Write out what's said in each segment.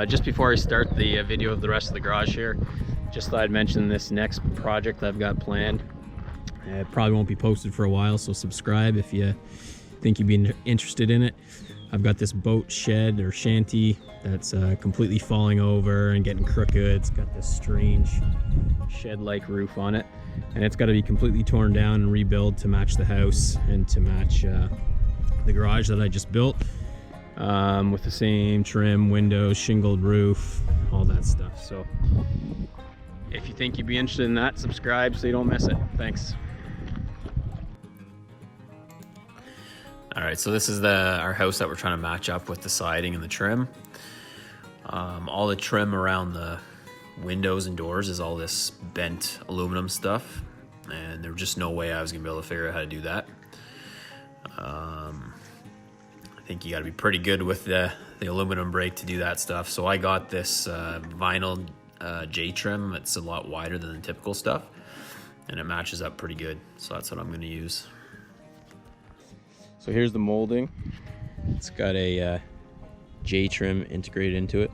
Just before I start the video of the rest of the garage here, just thought I'd mention this next project I've got planned. It probably won't be posted for a while, so subscribe if you think you'd be interested in it. I've got this boat shed or shanty that's completely falling over and getting crooked. It's got this strange shed-like roof on it, and it's got to be completely torn down and rebuilt to match the house and to match the garage that I just built, with the same trim, windows, shingled roof, all that stuff. So if you think you'd be interested in that, subscribe so you don't miss it. Thanks. All right, so this is our house that we're trying to match up with the siding and the trim. All the trim around the windows and doors is all this bent aluminum stuff, and there was just no way I was gonna be able to figure out how to do that. I think you gotta be pretty good with the aluminum brake to do that stuff. So I got this vinyl J trim. It's a lot wider than the typical stuff, and it matches up pretty good. So that's what I'm gonna use. So here's the molding. It's got a J trim integrated into it.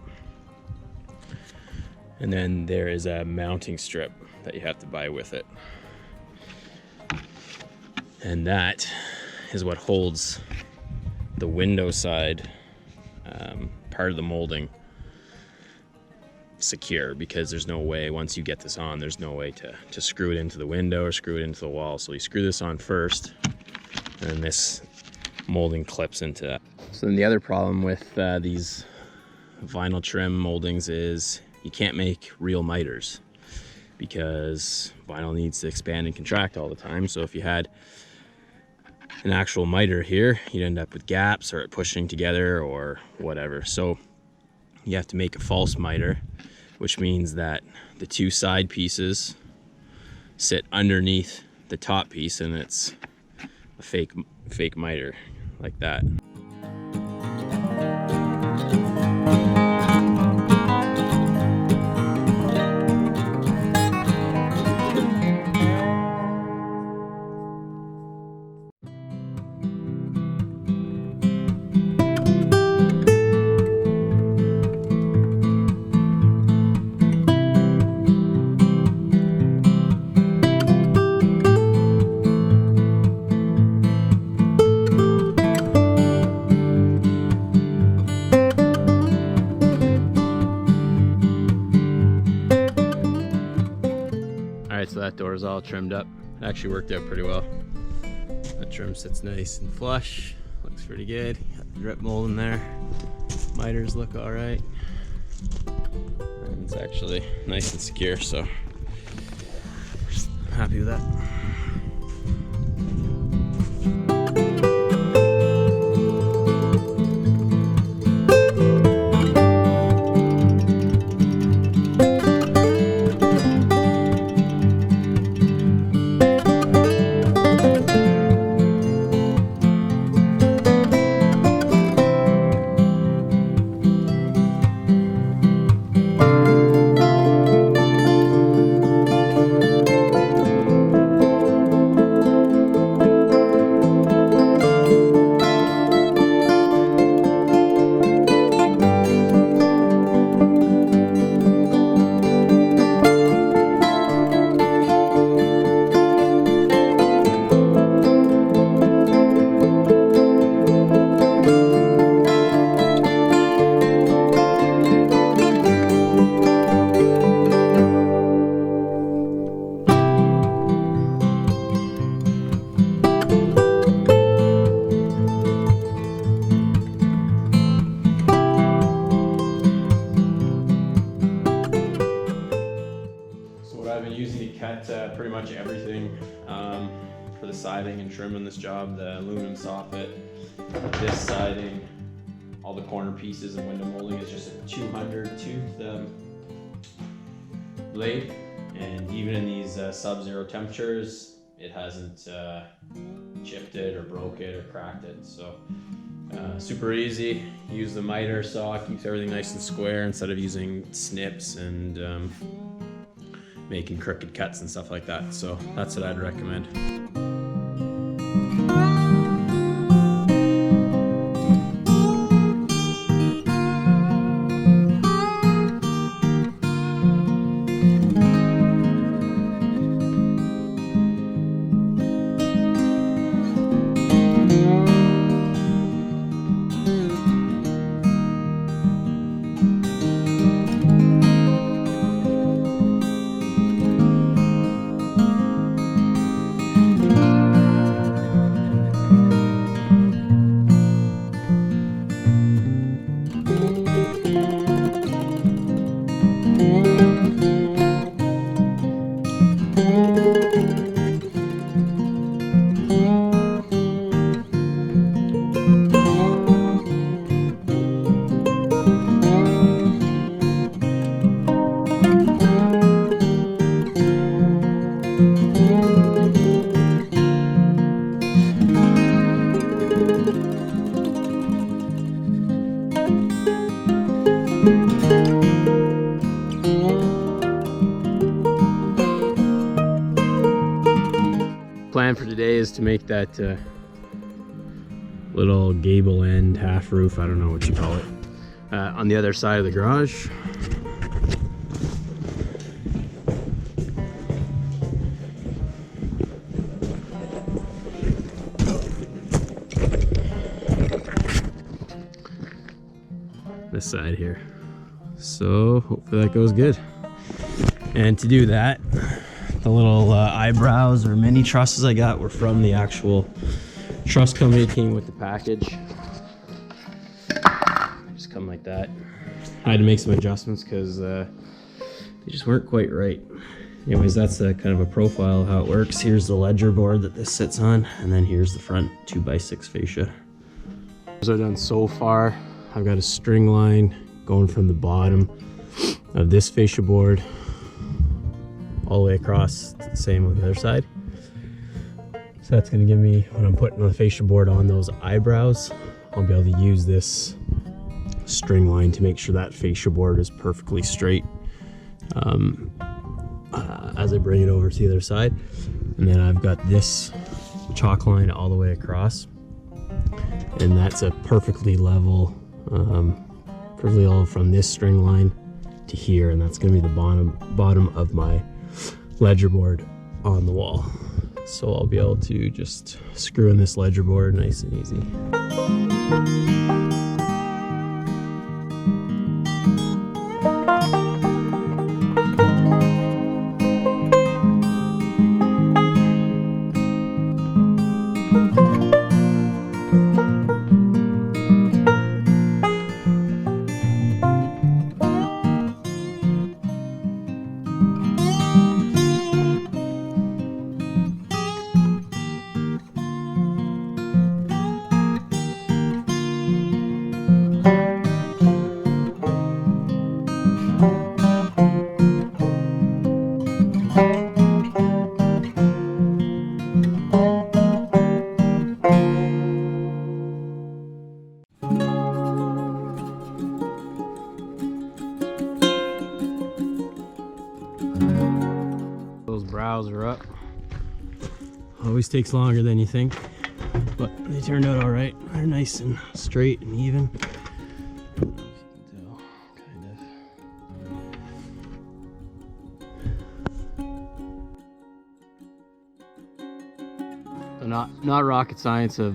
And then there is a mounting strip that you have to buy with it. And that is what holds the window side part of the molding secure, because there's no way, once you get this on, there's no way to screw it into the window or screw it into the wall. So you screw this on first, and this molding clips into that. So then the other problem with these vinyl trim moldings is you can't make real miters, because vinyl needs to expand and contract all the time. So if you had an actual miter here, you'd end up with gaps or it pushing together or whatever. So you have to make a false miter, which means that the two side pieces sit underneath the top piece, and it's a fake miter like that. So that door is all trimmed up. It actually worked out pretty well. The trim sits nice and flush. Looks pretty good. Got the drip mold in there. Miters look all right. And it's actually nice and secure, so I'm happy with that. Cut pretty much everything for the siding and trim on this job. The aluminum soffit, this siding, all the corner pieces and window molding is just a 200 tooth blade, and even in these sub-zero temperatures it hasn't chipped it or broke it or cracked it. So super easy. Use the miter saw, keeps everything nice and square instead of using snips and making crooked cuts and stuff like that. So that's what I'd recommend. is to make that little gable end, half roof, I don't know what you call it, on the other side of the garage. This side here. So hopefully that goes good. And to do that, the little eyebrows or mini trusses I got were from the actual truss company. It came with the package. Just come like that. I had to make some adjustments because they just weren't quite right. Anyways, that's kind of a profile of how it works. Here's the ledger board that this sits on, and then here's the front 2x6 fascia. As I've done so far, I've got a string line going from the bottom of this fascia board all the way across, the same on the other side. So that's going to give me, when I'm putting the fascia board on those eyebrows, I'll be able to use this string line to make sure that fascia board is perfectly straight as I bring it over to the other side. And then I've got this chalk line all the way across, and that's a perfectly level from this string line to here, and that's going to be the bottom of my ledger board on the wall. So I'll be able to just screw in this ledger board nice and easy. Those brows are up. Always takes longer than you think, but they turned out all right. They're nice and straight and even. I don't know if you can tell, kind of. So not rocket science of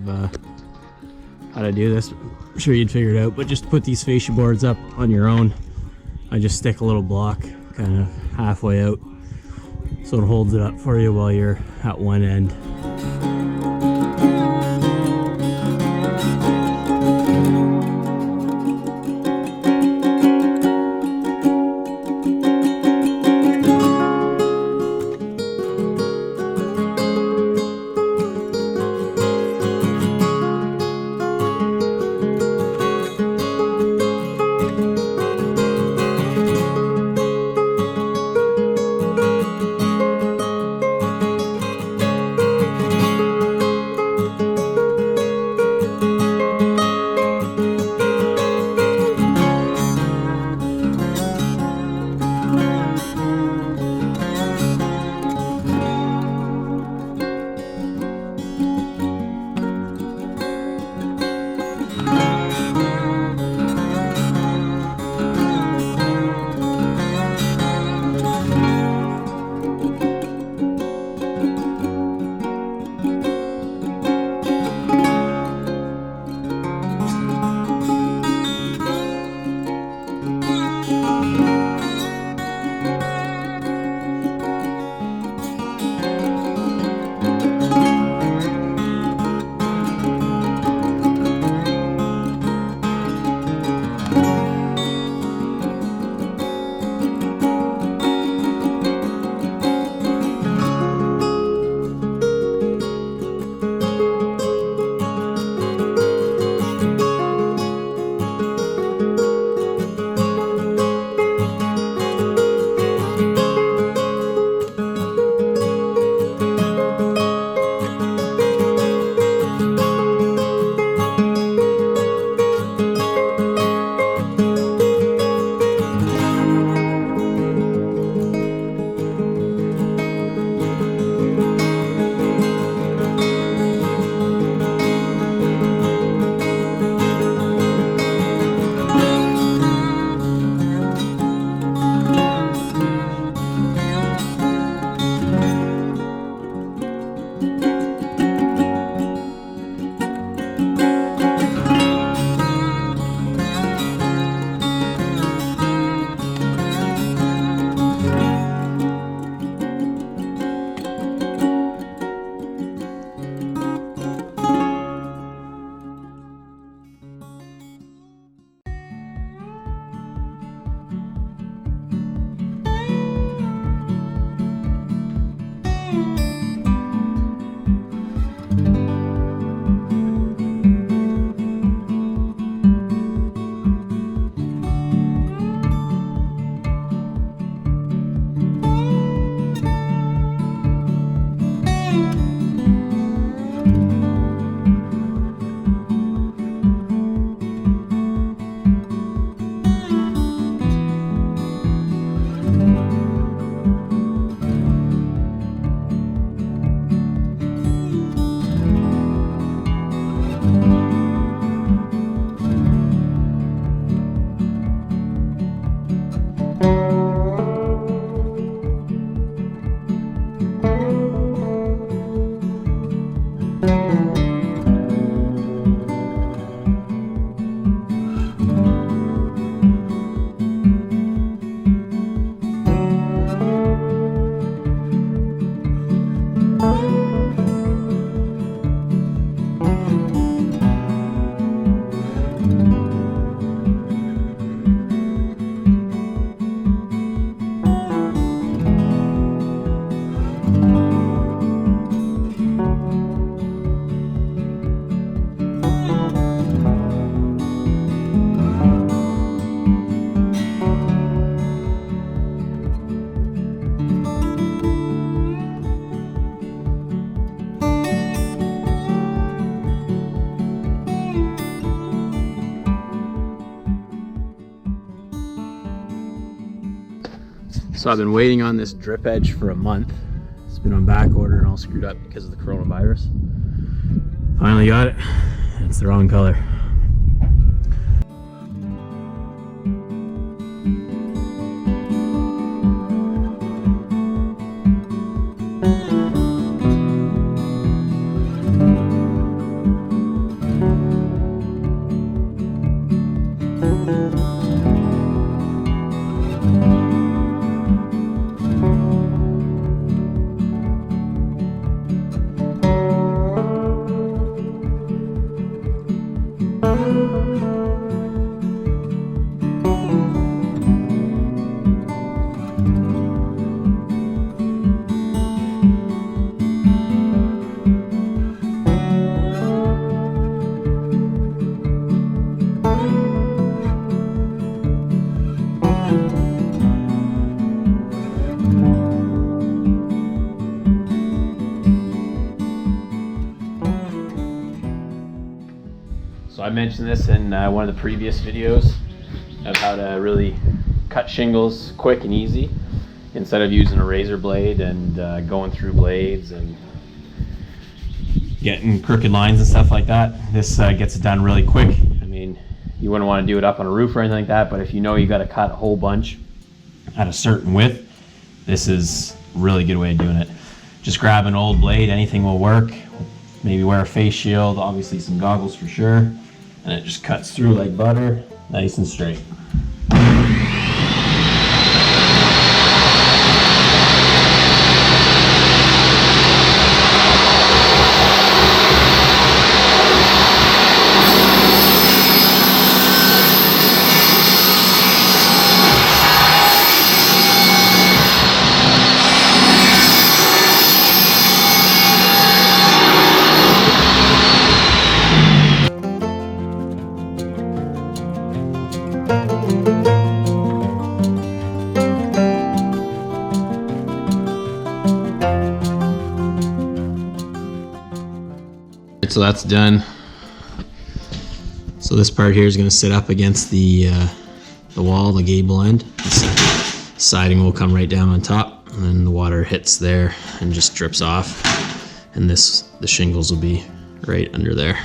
how to do this. I'm sure you'd figure it out, but just put these fascia boards up on your own. I just stick a little block kind of halfway out so it holds it up for you while you're at one end. So I've been waiting on this drip edge for a month. It's been on back order and all screwed up because of the coronavirus. Finally got it. It's the wrong color. So I mentioned this in one of the previous videos of how to really cut shingles quick and easy instead of using a razor blade and going through blades and getting crooked lines and stuff like that. This gets it done really quick. I mean, you wouldn't want to do it up on a roof or anything like that, but if you know you got to cut a whole bunch at a certain width, this is a really good way of doing it. Just grab an old blade, anything will work. Maybe wear a face shield, obviously some goggles for sure. And it just cuts through like butter, nice and straight. So that's done. So this part here is going to sit up against the wall, the gable end. The siding will come right down on top, and then the water hits there and just drips off. And the shingles will be right under there.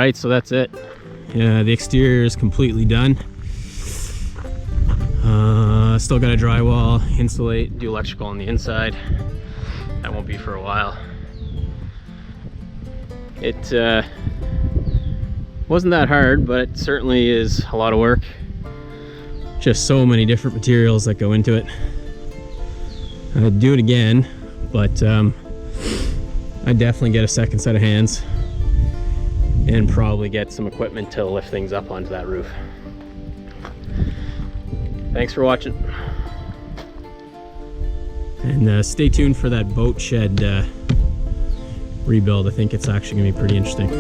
right, so that's it. Yeah, the exterior is completely done. Still got to drywall, insulate, do electrical on the inside. That won't be for a while. It wasn't that hard, but it certainly is a lot of work. Just so many different materials that go into it. I'd do it again, but I'd definitely get a second set of hands and probably get some equipment to lift things up onto that roof. Thanks for watching. And stay tuned for that boat shed rebuild. I think it's actually gonna be pretty interesting.